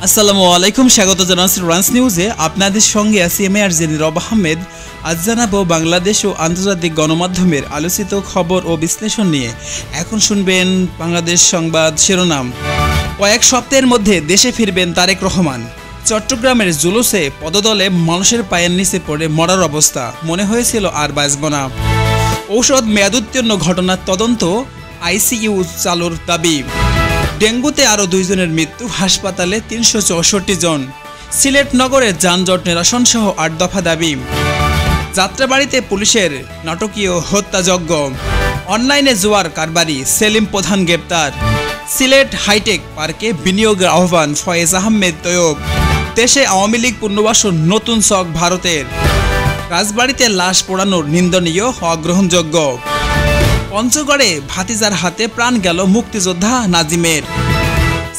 আসসালামু আলাইকুম, স্বাগত জানাচ্ছি রান্স নিউজে। আপনাদের সঙ্গে আছি আমি আর নীরব আহমেদ। আজ জানাবো বাংলাদেশ ও আন্তর্জাতিক গণমাধ্যমের আলোচিত খবর ও বিশ্লেষণ নিয়ে। এখন শুনবেন বাংলাদেশ সংবাদ শিরোনাম। কয়েক সপ্তাহের মধ্যে দেশে ফিরবেন তারেক রহমান। চট্টগ্রামের জুলুসে পদদলে মানুষের পায়ের নিচে পড়ে মরার অবস্থা, মনে হয়েছিল আর বাঁচব না। ঔষধ মেয়াদোত্তীর্ণ ঘটনার তদন্ত, আইসিইউ চালুর দাবি। ডেঙ্গুতে আরও 2 জনের মৃত্যু, হাসপাতালে 364 জন। সিলেট নগরের যানজট নিরসন সহ 8 দফা দাবি। যাত্রাবাড়িতে পুলিশের নাটকীয় হত্যাযজ্ঞ। অনলাইনে জুয়ার কারবারি সেলিম প্রধান গ্রেপ্তার। সিলেট হাইটেক পার্কে বিনিয়োগের আহ্বান ফয়েজ আহমেদ তৈয়ব। দেশে আওয়ামী লীগ পুনর্বাসন নতুন ছক ভারতের। রাজবাড়িতে লাশ পোড়ানোর নিন্দনীয়, অগ্রহণযোগ্য। পঞ্চগড়ে ভাতিজার হাতে প্রাণ গেল মুক্তিযোদ্ধা নাজিমের।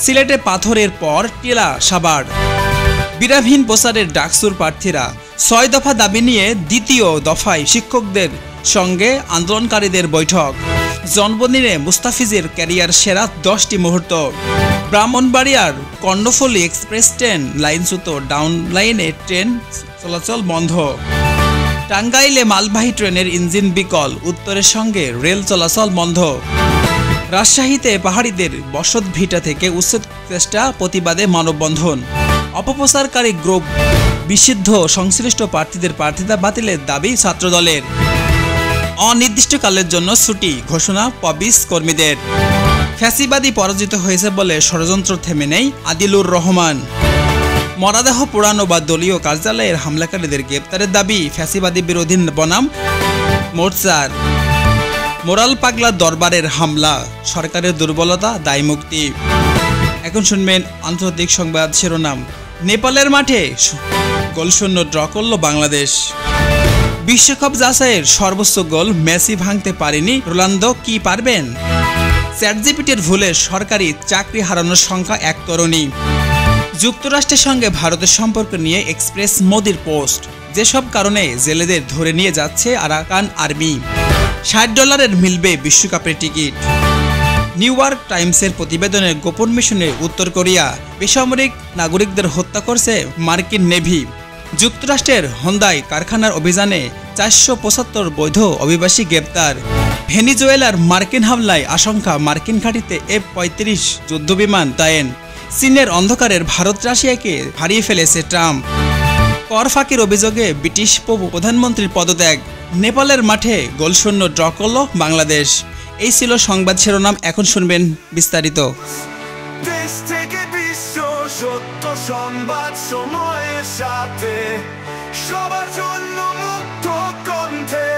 সিলেটে পাথরের পর টিলা সাবার। বিরামহীন প্রচারের ডাকসুর প্রার্থীরা। 6 দফা দাবি নিয়ে দ্বিতীয় দফায় শিক্ষকদের সঙ্গে আন্দোলনকারীদের বৈঠক। জন্মদিনে মুস্তাফিজের ক্যারিয়ার সেরা 10টি মুহূর্ত। ব্রাহ্মণবাড়িয়ার কর্ণফুলী এক্সপ্রেস ট্রেন লাইনচ্যুত, ডাউন লাইনে ট্রেন চলাচল বন্ধ। টাঙ্গাইলে মালবাহী ট্রেনের ইঞ্জিন বিকল, উত্তরের সঙ্গে রেল চলাচল বন্ধ। রাজশাহীতে পাহাড়িদের বসতভিটা থেকে উচ্ছেদ চেষ্টা, প্রতিবাদে মানববন্ধন। অপপ্রচারকারী গ্রুপ বিশুদ্ধ, সংশ্লিষ্ট প্রার্থীদের প্রার্থিতা বাতিলের দাবি ছাত্রদলের। অনির্দিষ্টকালের জন্য ছুটি ঘোষণা পবিস কর্মীদের। ফ্যাসিবাদী পরাজিত হয়েছে বলে ষড়যন্ত্র থেমে নেই, আদিলুর রহমান। মরদেহ পোড়ানো বা দলীয় কার্যালয়ের হামলাকারীদের গ্রেপ্তারের দাবি ফ্যাসিবাদী বিরোধী বনাম মোর্চার। মোরাল পাগলা দরবারের হামলা, সরকারের দুর্বলতা, দায়মুক্তি। এখন শুনবেন আন্তর্জাতিক সংবাদ শিরোনাম। নেপালের মাঠে গোলশূন্য ড্র করল বাংলাদেশ। বিশ্বকাপ যাচাইয়ের সর্বোচ্চ গোল মেসি ভাঙতে পারেনি রোনালদো, কি পারবেন? চ্যাটজিপিটির ভুলে সরকারি চাকরি হারানোর সংখ্যা 1 তরুণী। যুক্তরাষ্ট্রের সঙ্গে ভারতের সম্পর্ক নিয়ে এক্সপ্রেস মোদির পোস্ট। যেসব কারণে জেলেদের ধরে নিয়ে যাচ্ছে আরাকান আর্মি। $60 মিলবে বিশ্বকাপের টিকিট। নিউ ইয়র্ক টাইমসের প্রতিবেদনের গোপন মিশনে উত্তর কোরিয়া। বেসামরিক নাগরিকদের হত্যা করছে মার্কিন নেভি। যুক্তরাষ্ট্রের হন্দাই কারখানার অভিযানে 475 বৈধ অভিবাসী গ্রেপ্তার। ভেনিজুয়েলার মার্কিন হামলায় আশঙ্কা, মার্কিন ঘাঁটিতে F-35 যুদ্ধবিমান তায়েন। চীনের অন্ধকারের ভারত রাশিয়াকে হারিয়ে ফেলেছে ট্রাম্প। কর ফাঁকির অভিযোগে ব্রিটিশ প্রধানমন্ত্রীর পদত্যাগ। নেপালের মাঠে গোলশূন্য ড্র করল বাংলাদেশ। এই ছিল সংবাদ শিরোনাম, এখন শুনবেন বিস্তারিত। দেশ থেকে বিশ্ব সত্য সংবাদ, সময়ের সাথে সবার জন্য মুক্ত কণ্ঠে।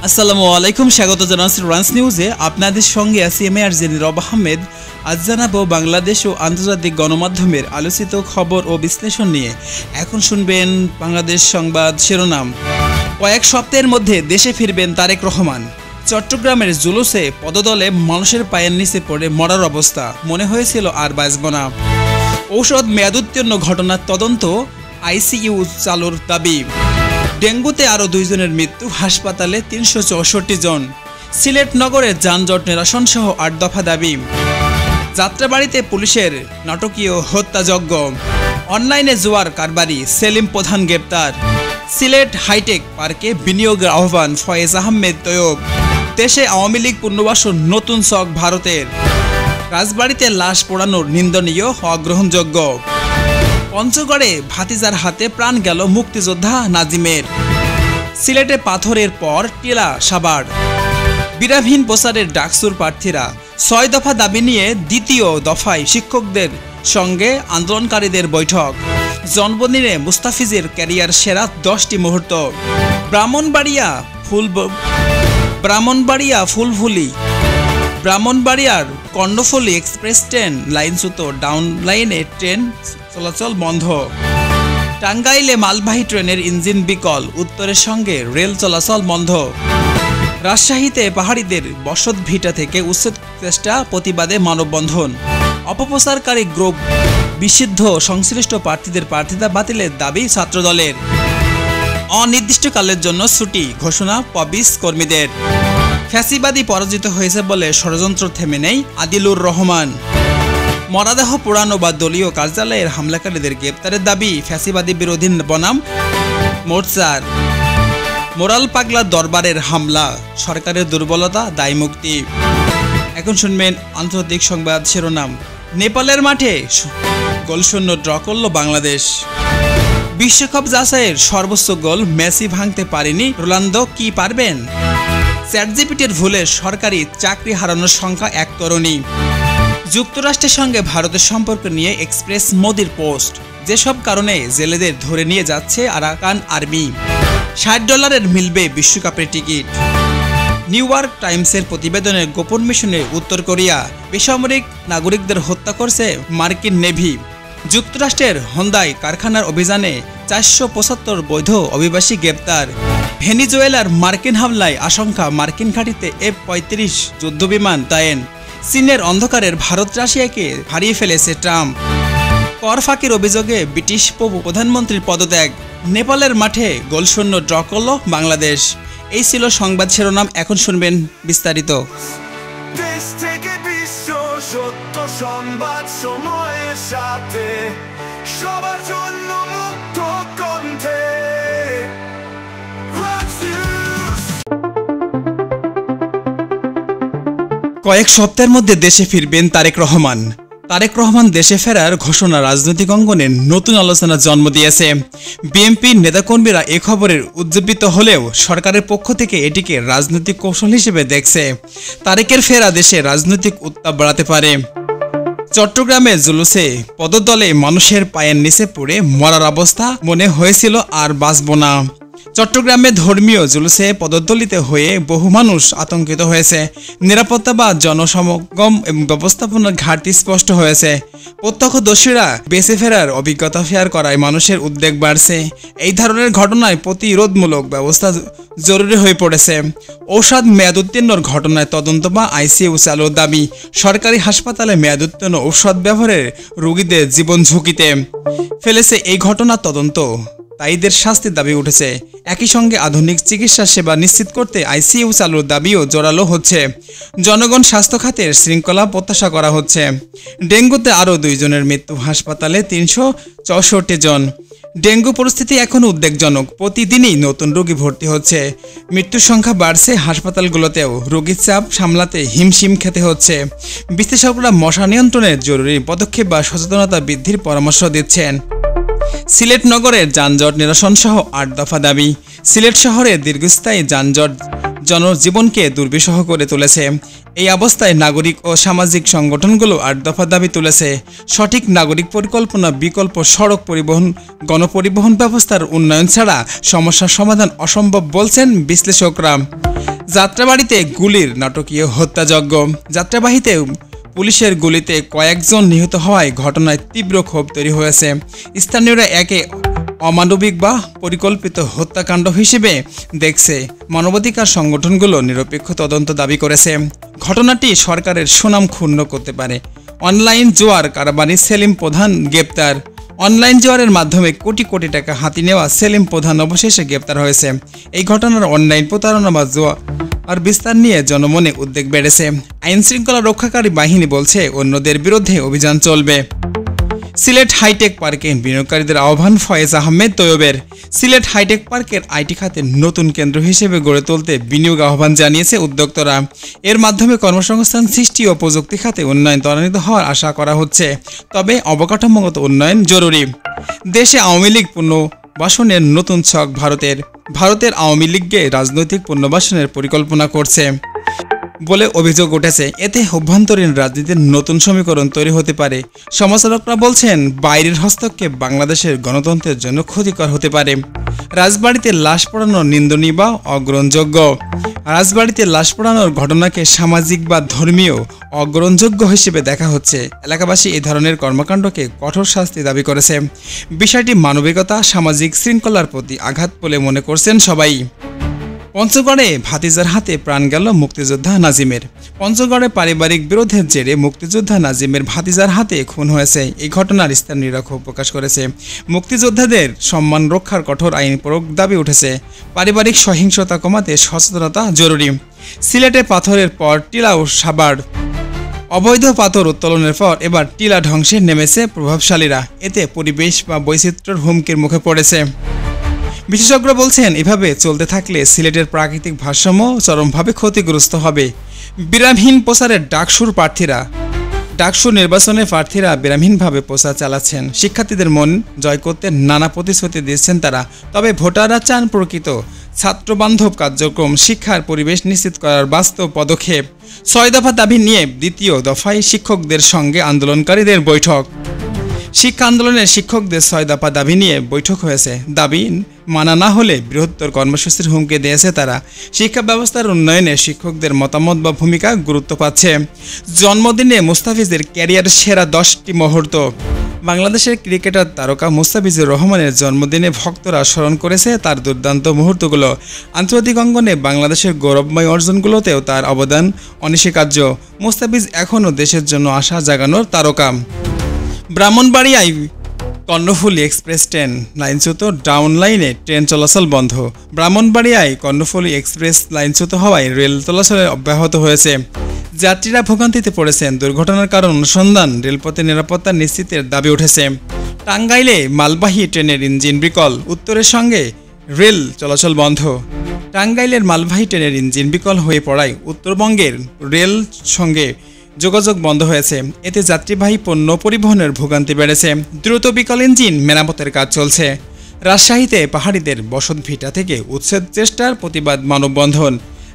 আসসালামু আলাইকুম, স্বাগত জানাচ্ছি রান্স নিউজে। আপনাদের সঙ্গে আছি আমি আর নীরব আহমেদ। আজ জানাবো বাংলাদেশ ও আন্তর্জাতিক গণমাধ্যমের আলোচিত খবর ও বিশ্লেষণ নিয়ে। এখন শুনবেন বাংলাদেশ সংবাদ শিরোনাম। কয়েক সপ্তাহের মধ্যে দেশে ফিরবেন তারেক রহমান। চট্টগ্রামের জুলুসে পদদলে মানুষের পায়ের নিচে পড়ে মরার অবস্থা, মনে হয়েছিল আর বাঁচব না। ঔষধ মেয়াদোত্তীর্ণ ঘটনার তদন্ত, আইসিইউ চালুর দাবি। ডেঙ্গুতে আরও 2 জনের মৃত্যু, হাসপাতালে 364 জন। সিলেট নগরের যানজট নিরসন সহ 8 দফা দাবি। যাত্রাবাড়িতে পুলিশের নাটকীয় হত্যাযজ্ঞ। অনলাইনে জুয়ার কারবারি সেলিম প্রধান গ্রেপ্তার। সিলেট হাইটেক পার্কে বিনিয়োগের আহ্বান ফয়েজ আহমেদ তৈয়ব। দেশে আওয়ামী লীগ পুনর্বাসন নতুন ছক ভারতের। রাজবাড়িতে লাশ পোড়ানোর নিন্দনীয়, অগ্রহণযোগ্য। পঞ্চগড়ে ভাতিজার হাতে প্রাণ গেল মুক্তিযোদ্ধা নাজিমের। সিলেটে পাথরের পর টিলা সাবার। বিরামহীন প্রচারের ডাকসুর প্রার্থীরা। 6 দফা দাবি নিয়ে দ্বিতীয় দফায় শিক্ষকদের সঙ্গে আন্দোলনকারীদের বৈঠক। জন্মদিনে মুস্তাফিজের ক্যারিয়ার সেরা 10টি মুহূর্ত। ব্রাহ্মণবাড়িয়ার কর্ণফুলী এক্সপ্রেস ট্রেন লাইনচ্যুত, ডাউন লাইনে ট্রেন চলাচল বন্ধ। টাঙ্গাইলে মালবাহী ট্রেনের ইঞ্জিন বিকল, উত্তরের সঙ্গে রেল চলাচল বন্ধ। রাজশাহীতে পাহাড়িদের বসতভিটা থেকে উচ্ছেদ চেষ্টা, প্রতিবাদে মানববন্ধন। অপপ্রচারকারী গ্রুপ বিশুদ্ধ সংশ্লিষ্ট প্রার্থীদের প্রার্থিতা বাতিলের দাবি ছাত্রদলের। অনির্দিষ্টকালের জন্য ছুটি ঘোষণা পবিস কর্মীদের। ফ্যাসিবাদী পরাজিত হয়েছে বলে ষড়যন্ত্র থেমে নেই আদিলুর রহমান। মরদেহ পোড়ানো বা দলীয় কার্যালয়ের হামলাকারীদের গ্রেপ্তারের দাবি ফ্যাসিবাদী বিরোধী বনাম মোর্চার। মোরাল পাগলা দরবারের হামলা, সরকারের দুর্বলতা দায়মুক্তি। এখন শুনবেন আন্তর্জাতিক সংবাদ শিরোনাম। নেপালের মাঠে গোলশূন্য ড্র করল বাংলাদেশ। বিশ্বকাপ যাচাইয়ের সর্বোচ্চ গোল মেসি ভাঙতে পারেনি রোনালদো, কি পারবেন? চ্যাটজিপিটির ভুলে সরকারি চাকরি হারানোর সংখ্যা 1 তরুণী। যুক্তরাষ্ট্রের সঙ্গে ভারতের সম্পর্ক নিয়ে এক্সপ্রেস মোদির পোস্ট, যেসব কারণে জেলেদের ধরে নিয়ে যাচ্ছে আরাকান আর্মি। $60 মিলবে বিশ্বকাপের টিকিট। নিউ ইয়র্ক টাইমসের প্রতিবেদনের গোপন মিশনে উত্তর কোরিয়া বেসামরিক নাগরিকদের হত্যা করছে মার্কিন নেভি। যুক্তরাষ্ট্রের হোন্দাই কারখানার অভিযানে 475 বৈধ অভিবাসী গ্রেপ্তার। ভেনিজুয়েলার মার্কিন হামলায় আশঙ্কা মার্কিন ঘাঁটিতে F-35 যুদ্ধবিমান তায়েন। চীনের অন্ধকারের ভারত রাশিয়াকে হারিয়ে ফেলেছে ট্রাম্প। কর ফাঁকির অভিযোগে ব্রিটিশ প্রধানমন্ত্রীর পদত্যাগ। নেপালের মাঠে গোলশূন্য ড্র করল বাংলাদেশ। এই ছিল সংবাদ শিরোনাম, এখন শুনবেন বিস্তারিত। দেশ থেকে বিশ্ব সত্য সংবাদ সময়ের সাথে সবার জন্য মুক্ত কণ্ঠে। কয়েক সপ্তাহের মধ্যে দেশে ফিরবেন তারেক রহমান। তারেক রহমান দেশে ফেরার ঘোষণা রাজনৈতিক অঙ্গনে নতুন আলোচনার জন্ম দিয়েছে। বিএনপির নেতাকর্মীরা এ খবরের উজ্জীবিত হলেও সরকারের পক্ষ থেকে এটিকে রাজনৈতিক কৌশল হিসেবে দেখছে। তারেকের ফেরা দেশে রাজনৈতিক উত্তাপ বাড়াতে পারে। চট্টগ্রামে জুলুসে পদদলে মানুষের পায়ের নিচে পড়ে মরার অবস্থা, মনে হয়েছিল আর বাঁচব না। চট্টগ্রামে ধর্মীয় জুলুসে পদদলিত হয়ে বহু মানুষ আতঙ্কিত হয়েছে। নিরাপত্তা বা জনসমাগম এবং ব্যবস্থাপনার ঘাটতি স্পষ্ট হয়েছে। প্রত্যক্ষদর্শীরা বেঁচে ফেরার অভিজ্ঞতা শেয়ার করায় মানুষের উদ্বেগ বাড়ছে। এই ধরনের ঘটনায় প্রতিরোধমূলক ব্যবস্থা জরুরি হয়ে পড়েছে। ঔষধ মেয়াদোত্তীর্ণর ঘটনায় তদন্ত বা আইসিইউ চালুর দাবি। সরকারি হাসপাতালে মেয়াদোত্তীর্ণ ঔষধ ব্যবহারের রোগীদের জীবন ঝুঁকিতে ফেলেছে এই ঘটনার তদন্ত। দায়ীদের শাস্তির দাবি উঠেছে। একই সঙ্গে আধুনিক চিকিৎসা সেবা নিশ্চিত করতে আইসিইউ চালুর দাবিও জোরালো হচ্ছে। জনগণ স্বাস্থ্য খাতের শৃঙ্খলা প্রত্যাশা করা হচ্ছে। ডেঙ্গুতে আরও 2 জনের মৃত্যু, হাসপাতালে 364 জন। ডেঙ্গু পরিস্থিতি এখনও উদ্বেগজনক। প্রতিদিনই নতুন রোগী ভর্তি হচ্ছে। মৃত্যুর সংখ্যা বাড়ছে হাসপাতালগুলোতেও। রোগীর চাপ সামলাতে হিমশিম খেতে হচ্ছে। বিশেষজ্ঞরা মশা নিয়ন্ত্রণের জরুরি পদক্ষেপ বা সচেতনতা বৃদ্ধির পরামর্শ দিচ্ছেন। সিলেট নগরের যানজট নিরসন সহ 8 দফা দাবি। সিলেট শহরে দীর্ঘস্থায়ী যানজট জনজীবনকে দুর্বিষহ করে তুলেছে। এই অবস্থায় নাগরিক ও সামাজিক সংগঠনগুলো 8 দফা দাবি তুলেছে। সঠিক নাগরিক পরিকল্পনা, বিকল্প সড়ক পরিবহন, গণপরিবহন ব্যবস্থার উন্নয়ন ছাড়া সমস্যার সমাধান অসম্ভব বলছেন বিশ্লেষকরা। যাত্রাবাড়িতে গুলির নাটকীয় হত্যাযজ্ঞ। যাত্রাবাড়িতে পুলিশের গুলিতে কয়েকজন নিহত হওয়ায় ঘটনায় তীব্র ক্ষোভ তৈরি হয়েছে। স্থানীয়রা একে অমানবিক বা পরিকল্পিত হত্যাকাণ্ড হিসেবে দেখছে। মানবাধিকার সংগঠনগুলো নিরপেক্ষ তদন্ত দাবি করেছে। ঘটনাটি সরকারের সুনাম ক্ষুণ্ণ করতে পারে। অনলাইন জোয়ার কারবারি সেলিম প্রধান গ্রেপ্তার। অনলাইন জোয়ারের মাধ্যমে কোটি কোটি টাকা হাতি নেওয়া সেলিম প্রধান অবশেষে গ্রেপ্তার হয়েছে। এই ঘটনার অনলাইন প্রতারণা বা জোয়া আর বিস্তার নিয়ে জনমনে উদ্বেগ বেড়েছে। আইন শৃঙ্খলা রক্ষাকারী বাহিনী বলছে অন্যদের বিরুদ্ধে অভিযান চলবে। সিলেট হাইটেক পার্কে বিনিয়োগকারীদের আহ্বান ফয়েজ আহমেদ তৈয়বের। সিলেট হাইটেক পার্কের আইটি খাতে নতুন কেন্দ্র হিসেবে গড়ে তুলতে বিনিয়োগ আহ্বান জানিয়েছে উদ্যোক্তারা। এর মাধ্যমে কর্মসংস্থান সৃষ্টি ও প্রযুক্তি খাতে উন্নয়ন ত্বরান্বিত হওয়ার আশা করা হচ্ছে। তবে অবকাঠামোগত উন্নয়ন জরুরি। দেশে আওয়ামী লীগ পুনর্বাসনের নতুন ছক ভারতের আওয়ামী লীগকে রাজনৈতিক পুনর্বাসনের পরিকল্পনা করছে বলে অভিযোগ উঠেছে। এতে অভ্যন্তরীণ রাজনীতির নতুন সমীকরণ তৈরি হতে পারে। সমালোচকরা বলছেন বাইরের হস্তক্ষেপ বাংলাদেশের গণতন্ত্রের জন্য ক্ষতিকর হতে পারে। রাজবাড়িতে লাশ পোড়ানোর নিন্দনীয় বা অগ্রহণযোগ্য। রাজবাড়িতে লাশ পোড়ানোর ঘটনাকে সামাজিক বা ধর্মীয় অগ্রহণযোগ্য হিসেবে দেখা হচ্ছে। এলাকাবাসী এই ধরনের কর্মকাণ্ডকে কঠোর শাস্তি দাবি করেছে। বিষয়টি মানবিকতা, সামাজিক শৃঙ্খলার প্রতি আঘাত বলে মনে করছেন সবাই। পঞ্চগড়ে ভাতিজার হাতে প্রাণ গেল মুক্তিযোদ্ধা নাজিমের। পঞ্চগড়ে পারিবারিক বিরোধের জেরে মুক্তিযোদ্ধা নাজিমের ভাতিজার হাতে খুন হয়েছে। এই ঘটনার স্থানীয়রা ক্ষোভ প্রকাশ করেছে। মুক্তিযোদ্ধাদের সম্মান রক্ষার কঠোর আইন প্রয়োগ দাবি উঠেছে। পারিবারিক সহিংসতা কমাতে সচেতনতা জরুরি। সিলেটে পাথরের পর টিলা ও সাবার অবৈধ পাথর উত্তোলনের পর এবার টিলা ধ্বংসে নেমেছে প্রভাবশালীরা। এতে পরিবেশ বা বৈচিত্র্যের হুমকির মুখে পড়েছে। বিশেষজ্ঞরা বলছেন, এভাবে চলতে থাকলে সিলেটের প্রাকৃতিক ভারসাম্য চরমভাবে ক্ষতিগ্রস্ত হবে। বিরামহীন প্রচারের ডাকসু নির্বাচনে প্রার্থীরা বিরামহীনভাবে প্রচার চালাচ্ছেন। শিক্ষার্থীদের মন জয় করতে নানা প্রতিশ্রুতি দিচ্ছেন তারা। তবে ভোটাররা চান প্রকৃত ছাত্রবান্ধব কার্যক্রম, শিক্ষার পরিবেশ নিশ্চিত করার বাস্তব পদক্ষেপ। 6 দফা দাবি নিয়ে দ্বিতীয় দফায় শিক্ষকদের সঙ্গে আন্দোলনকারীদের বৈঠক। শিক্ষা আন্দোলনের শিক্ষকদের 6 দফা দাবি নিয়ে বৈঠক হয়েছে। দাবি মানা না হলে বৃহত্তর কর্মসূচির হুমকি দিয়েছে তারা। শিক্ষা ব্যবস্থার উন্নয়নে শিক্ষকদের মতামত বা ভূমিকা গুরুত্ব পাচ্ছে। জন্মদিনে মুস্তাফিজের ক্যারিয়ার সেরা 10টি মুহূর্ত। বাংলাদেশের ক্রিকেটার তারকা মুস্তাফিজুর রহমানের জন্মদিনে ভক্তরা স্মরণ করেছে তার দুর্দান্ত মুহূর্তগুলো। আন্তর্জাতিক অঙ্গনে বাংলাদেশের গৌরবময় অর্জনগুলোতেও তার অবদান অনস্বীকার্য। মুস্তাফিজ এখনও দেশের জন্য আশা জাগানোর তারকা। ব্রাহ্মণবাড়িয়ায় কর্ণফুলী এক্সপ্রেস ট্রেন লাইনচ্যুত, ডাউন লাইনে ট্রেন চলাচল বন্ধ। ব্রাহ্মণবাড়িয়ায় কর্ণফুলী এক্সপ্রেস লাইনচ্যুত হওয়ায় রেল চলাচল অব্যাহত হয়েছে। যাত্রীরা ভোগান্তিতে পড়েছেন। দুর্ঘটনার কারণ অনুসন্ধান, রেলপথে নিরাপত্তা নিশ্চিতের দাবি উঠেছে। টাঙ্গাইলে মালবাহী ট্রেনের ইঞ্জিন বিকল, উত্তরের সঙ্গে রেল চলাচল বন্ধ। টাঙ্গাইলের মালবাহী ট্রেনের ইঞ্জিন বিকল হয়ে পড়ায় উত্তরবঙ্গের রেল সঙ্গে যোগাযোগ বন্ধ হয়েছে। এতে যাত্রীবাহী পণ্য পরিবহনের ভোগান্তি বেড়েছে। দ্রুত বিকল ইঞ্জিন মেরামতের কাজ চলছে। রাজশাহীতে পাহাড়িদের বসতভিটা থেকে উচ্ছেদ চেষ্টার প্রতিবাদ মানববন্ধন।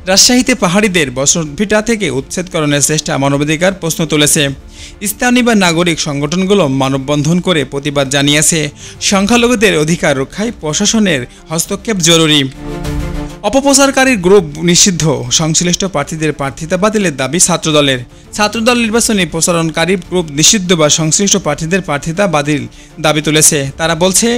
রাজশাহীতে পাহাড়িদের বসতভিটা থেকে উচ্ছেদকরণের চেষ্টা মানবাধিকার প্রশ্ন তুলেছে। স্থানীয় বা নাগরিক সংগঠনগুলো মানববন্ধন করে প্রতিবাদ জানিয়েছে। সংখ্যালঘুদের অধিকার রক্ষায় প্রশাসনের হস্তক্ষেপ জরুরি। অপপ্রচারকারীর গ্রুপ নিষিদ্ধ, সংশ্লিষ্ট প্রার্থীদের প্রার্থিতা বাতিলের দাবি ছাত্রদলের। ছাত্রদল নির্বাচনী প্রচারণকারী গ্রুপ নিষিদ্ধ বা সংশ্লিষ্ট প্রার্থীদের প্রার্থিতা বাতিল দাবি তুলেছে। তারা বলছে,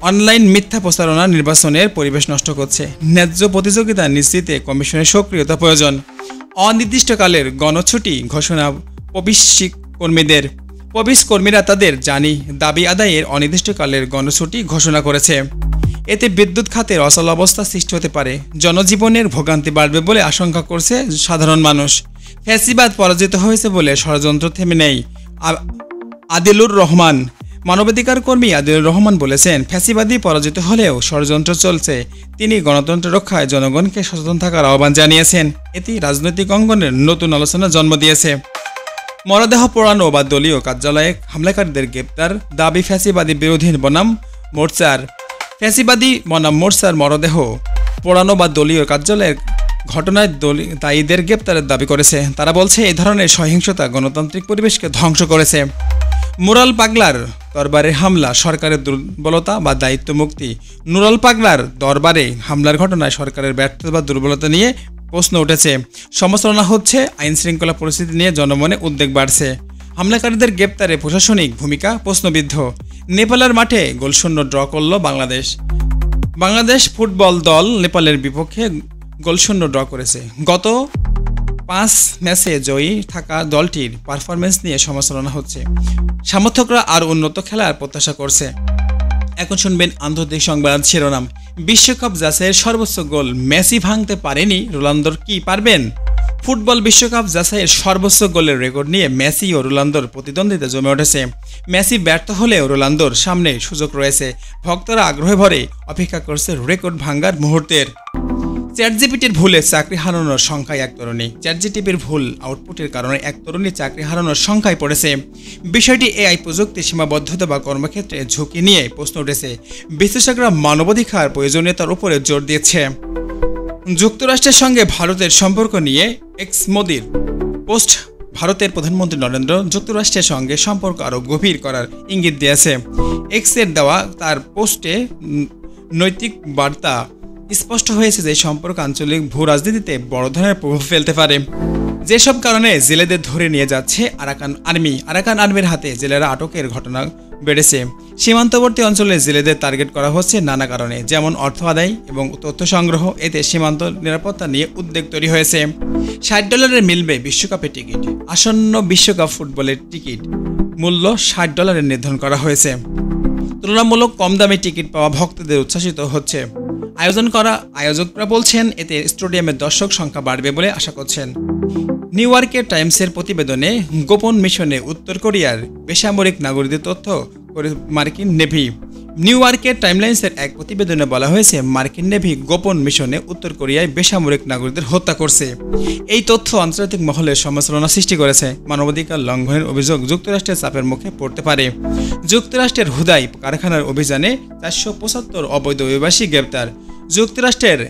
অনলাইন মিথ্যা প্রচারণা নির্বাচনের পরিবেশ নষ্ট করছে। ন্যায্য প্রতিযোগিতা নিশ্চিতে কমিশনের সক্রিয়তা প্রয়োজন। অনির্দিষ্টকালের গণছুটি ঘোষণা প্রবিশ কর্মীরা তাদের দাবি আদায়ের অনির্দিষ্টকালের গণছুটি ঘোষণা করেছে। এতে বিদ্যুৎ খাতের অচল অবস্থা সৃষ্টি হতে পারে। জনজীবনের ভোগান্তি বাড়বে বলে আশঙ্কা করছে সাধারণ মানুষ। ফ্যাসিবাদ পরাজিত হয়েছে বলে ষড়যন্ত্র থেমে নেই। আদিলুর রহমান, মানবাধিকার কর্মী আদিলুর রহমান বলেছেন, ফ্যাসিবাদী পরাজিত হলেও ষড়যন্ত্র চলছে। তিনি গণতন্ত্র রক্ষায় জনগণকে সচেতন থাকার আহ্বান জানিয়েছেন। এটি রাজনৈতিক অঙ্গনের নতুন আলোচনা জন্ম দিয়েছে। মরদেহ পোড়ানো বা দলীয় কার্যালয়ে হামলাকারীদের গ্রেপ্তার দাবি ফ্যাসিবাদী বিরোধী বনাম মোর্চার। ফ্যাসিবাদী বনাম মোর্চার মরদেহ পোড়ানো বা দলীয় কার্যালয়ের ঘটনায় দায়ীদের গ্রেপ্তারের দাবি করেছে। তারা বলছে, এই ধরনের সহিংসতা গণতান্ত্রিক পরিবেশকে ধ্বংস করেছে। নুরাল পাগলার দরবারে হামলা, সরকারের দুর্বলতা বা দায়িত্ব মুক্তি। নুরাল পাগলার দরবারে হামলার ঘটনায় সরকারের ব্যর্থতা বা দুর্বলতা নিয়ে প্রশ্ন উঠেছে। সমালোচনা হচ্ছে। আইন শৃঙ্খলা পরিস্থিতি নিয়ে জনমনে উদ্বেগ বাড়ছে। হামলাকারীদের গ্রেপ্তারে প্রশাসনিক ভূমিকা প্রশ্নবিদ্ধ। নেপালের মাঠে গোলশূন্য ড্র করল বাংলাদেশ ফুটবল দল নেপালের বিপক্ষে গোলশূন্য ড্র করেছে। গত 5 ম্যাচে জয়ী থাকা দলটির পারফরমেন্স নিয়ে সমালোচনা হচ্ছে। সমর্থকরা আর উন্নত খেলার প্রত্যাশা করছে। এখন শুনবেন আন্তর্জাতিক সংবাদ শিরোনাম। বিশ্বকাপ যাচাইয়ের সর্বোচ্চ গোল মেসি ভাঙতে পারেনি, রোনালদোর কি পারবেন? ফুটবল বিশ্বকাপ যাচাইয়ের সর্বোচ্চ গোলের রেকর্ড নিয়ে মেসি ও রোনালদোর প্রতিদ্বন্দ্বিতা জমে উঠেছে। মেসি ব্যর্থ হলেও রোনালদোর সামনে সুযোগ রয়েছে। ভক্তরা আগ্রহে ভরে অপেক্ষা করছে রেকর্ড ভাঙার মুহূর্তের। চ্যাটজিপিটির ভুলে চাকরি হারানোর সংখ্যায় 1 তরুণী। চ্যাটজিপিটির ভুল আউটপুটের কারণে 1 তরুণী চাকরি হারানোর সংখ্যায় পড়েছে। বিষয়টি এআই প্রযুক্তির সীমাবদ্ধতা বা কর্মক্ষেত্রে ঝুঁকি নিয়ে প্রশ্ন উঠেছে। বিশ্লেষকরা মানবাধিকার প্রয়োজনীয়তার উপরে জোর দিয়েছে। যুক্তরাষ্ট্রের সঙ্গে ভারতের সম্পর্ক নিয়ে এক্স মোদির পোস্ট। ভারতের প্রধানমন্ত্রী নরেন্দ্র যুক্তরাষ্ট্রের সঙ্গে সম্পর্ক আরও গভীর করার ইঙ্গিত দিয়েছে। এক্সের দেওয়া তার পোস্টে নৈতিক বার্তা স্পষ্ট হয়েছে যে সম্পর্ক আঞ্চলিক ভূ রাজনীতিতে বড় ধরনের প্রভাব ফেলতে পারে। যেসব কারণে জেলেদের ধরে নিয়ে যাচ্ছে আরাকান আর্মির হাতে জেলেরা আটকের ঘটনা বেড়েছে। সীমান্তবর্তী অঞ্চলে জেলেদের টার্গেট করা হচ্ছে নানা কারণে, যেমন অর্থ আদায় এবং তথ্য সংগ্রহ। এতে সীমান্ত নিরাপত্তা নিয়ে উদ্বেগ তৈরি হয়েছে। $60 মিলবে বিশ্বকাপের টিকিট। আসন্ন বিশ্বকাপ ফুটবলের টিকিট মূল্য $60 নির্ধারণ করা হয়েছে। তুলনামূলক কম দামে টিকিট পাওয়া ভক্তদের উচ্ছ্বাসিত হচ্ছে আয়োজকরা বলছেন এতে স্টেডিয়ামের দর্শক সংখ্যা বাড়বে বলে আশা করছেন। নিউ ইয়র্কের টাইমসের প্রতিবেদনে গোপন মিশনে উত্তর কোরিয়ার বেসামরিক নাগরিকদের তথ্য করে মার্কিন নেভি। নিউ ইয়র্কের টাইমলাইন্সের এক প্রতিবেদনে বলা হয়েছে মার্কিন নেভি গোপন মিশনে উত্তর কোরিয়ায় বেসামরিক নাগরিকদের হত্যা করছে। এই তথ্য আন্তর্জাতিক মহলে সমালোচনা সৃষ্টি করেছে। মানবাধিকার লঙ্ঘনের অভিযোগ যুক্তরাষ্ট্রের চাপের মুখে পড়তে পারে। যুক্তরাষ্ট্রের হুদাই কারখানার অভিযানে 475 অবৈধ অভিবাসী গ্রেপ্তার। যুক্তরাষ্ট্রের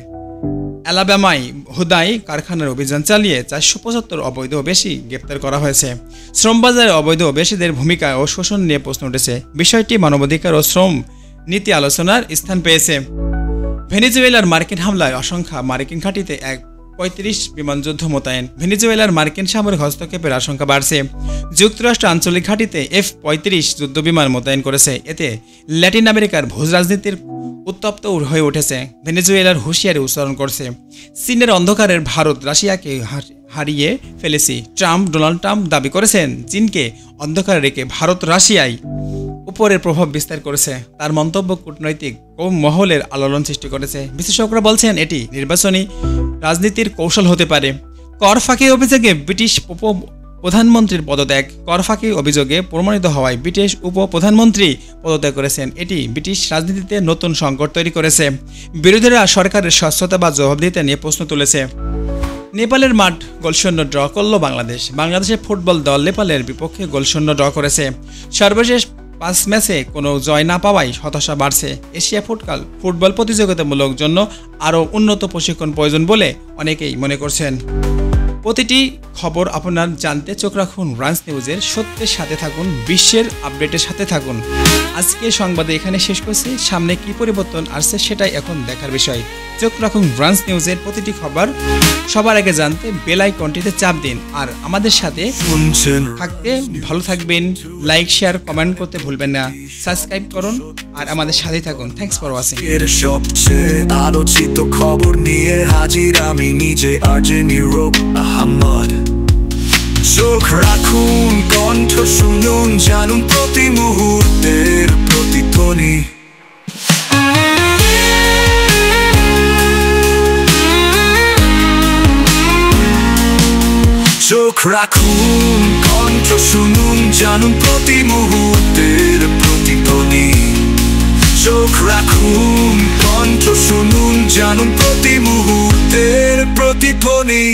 অ্যালাবামায় হুদাই কারখানার অভিযান চালিয়ে 475 অবৈধ অভিবাসী গ্রেপ্তার করা হয়েছে। শ্রমবাজারে অবৈধ অভিবাসীদের ভূমিকা ও শোষণ নিয়ে প্রশ্ন উঠেছে। বিষয়টি মানবাধিকার ও শ্রম নীতি আলোচনার স্থান পেয়েছে। ভেনেজুয়েলার মার্কিন হামলায় আশঙ্কা, মার্কিন ঘাঁটিতে F-35 বিমানযুদ্ধ মোতায়েন। ভেনেজুয়েলার মার্কিন সামরিক হস্তক্ষেপের আশঙ্কা বাড়ছে। যুক্তরাষ্ট্র আঞ্চলিক ঘাঁটিতে F-35 যুদ্ধবিমান মোতায়েন করেছে। এতে ল্যাটিন আমেরিকার ভোজ রাজনীতির উত্তপ্ত হয়ে উঠেছে। ভেনেজুয়েলার হুঁশিয়ারি উচ্চারণ করছে। চীনের অন্ধকারের ভারত রাশিয়াকে হারিয়ে ফেলেছি। ডোনাল্ড ট্রাম্প দাবি করেছেন চীনকে অন্ধকারে রেখে ভারত রাশিয়ায় উপরের প্রভাব বিস্তার করেছে। তার মন্তব্য কূটনৈতিক মহলের আলোড়ন সৃষ্টি করেছে। বিশেষজ্ঞরা বলছেন এটি নির্বাচনী রাজনীতির কৌশল হতে পারে। কর ফাঁকি অভিযোগে ব্রিটিশ প্রধানমন্ত্রীর পদত্যাগ। কর ফাঁকি অভিযোগে প্রমাণিত হওয়ায় ব্রিটিশ উপপ্রধানমন্ত্রী পদত্যাগ করেছেন। এটি ব্রিটিশ রাজনীতিতে নতুন সংকট তৈরি করেছে। বিরোধীরা সরকারের স্বচ্ছতা বা জবাবদিহিতা নিয়ে প্রশ্ন তুলেছে। নেপালের মাঠ গোলশূন্য ড্র করল বাংলাদেশ। বাংলাদেশের ফুটবল দল নেপালের বিপক্ষে গোলশূন্য ড্র করেছে। সর্বশেষ 5 ম্যাচে কোনো জয় না পাওয়ায় হতাশা বাড়ছে। এশিয়া ফুটবল প্রতিযোগিতামূলক জন্য আরও উন্নত প্রশিক্ষণ প্রয়োজন বলে অনেকেই মনে করছেন। প্রতিটি খবর আপনার জানতে চোখ রাখুন রান্স নিউজের। সত্যের সাথে থাকুন, বিশ্বের আপডেটের সাথে থাকুন। আজকে সংবাদে এখানে শেষ করছি। সামনে কি পরিবর্তন আসছে সেটাই এখন দেখার বিষয়। চোখ রাখুন রান্স নিউজের প্রতিটি খবর সবার আগে জানতে বেল আইকনটিতে চাপ দিন। আর আমাদের সাথে থাকতে ভালো থাকবেন। লাইক, শেয়ার, কমেন্ট করতে ভুলবেন না। সাবস্ক্রাইব করুন আর আমাদের সাথে থাকুন। Thanks for watching. সবচেয়ে আলোচিত খবর নিয়ে হাজির আমি নিজে আরজে আহমদ। চোখ রাখুন, কণ্ঠ শুনুন, জানুন প্রতি মুহূর্তের প্রতিধ্বনি। চোখ রাখুন, কণ্ঠ শুনুন, জানুন প্রতি মুহূর্তের প্রতিধ্বনি। চোখ রাখুন, কণ্ঠ শুনুন, জানুন প্রতি মুহূর্তের প্রতিধ্বনি।